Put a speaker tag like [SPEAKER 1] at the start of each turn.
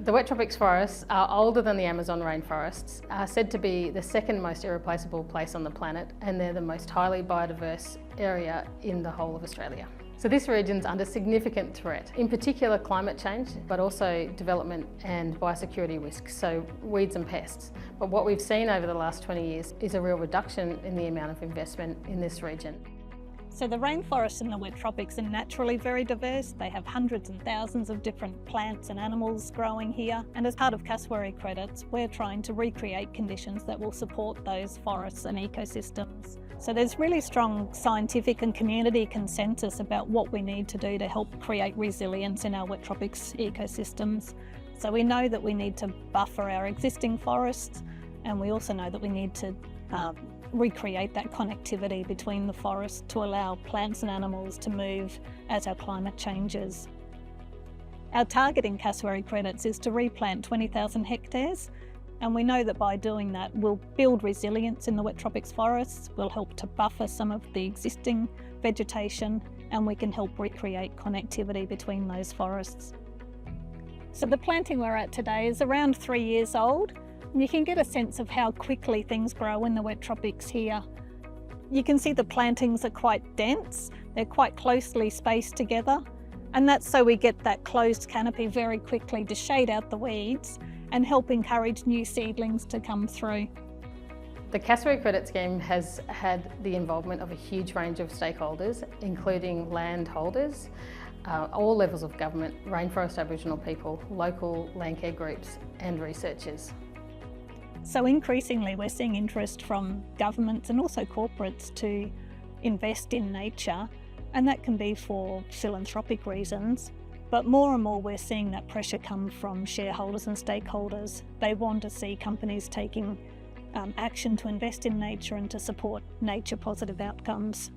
[SPEAKER 1] The wet tropics forests are older than the Amazon rainforests, are said to be the second most irreplaceable place on the planet, and they're the most highly biodiverse area in the whole of Australia. So this region's under significant threat, in particular climate change, but also development and biosecurity risks, so weeds and pests. But what we've seen over the last 20 years is a real reduction in the amount of investment in this region.
[SPEAKER 2] So the rainforests in the wet tropics are naturally very diverse. They have hundreds and thousands of different plants and animals growing here. And as part of Cassowary Credits, we're trying to recreate conditions that will support those forests and ecosystems. So there's really strong scientific and community consensus about what we need to do to help create resilience in our wet tropics ecosystems. So we know that we need to buffer our existing forests, and we also know that we need to recreate that connectivity between the forests to allow plants and animals to move as our climate changes. Our target in Cassowary Credits is to replant 20,000 hectares, and we know that by doing that we'll build resilience in the wet tropics forests, we'll help to buffer some of the existing vegetation, and we can help recreate connectivity between those forests. So the planting we're at today is around 3 years old. You can get a sense of how quickly things grow in the wet tropics here. You can see the plantings are quite dense, they're quite closely spaced together, and that's so we get that closed canopy very quickly to shade out the weeds and help encourage new seedlings to come through.
[SPEAKER 1] The Cassowary Credit Scheme has had the involvement of a huge range of stakeholders, including landholders, all levels of government, Rainforest Aboriginal people, local landcare groups and researchers.
[SPEAKER 2] So increasingly we're seeing interest from governments and also corporates to invest in nature, and that can be for philanthropic reasons. But more and more we're seeing that pressure come from shareholders and stakeholders. They want to see companies taking action to invest in nature and to support nature positive outcomes.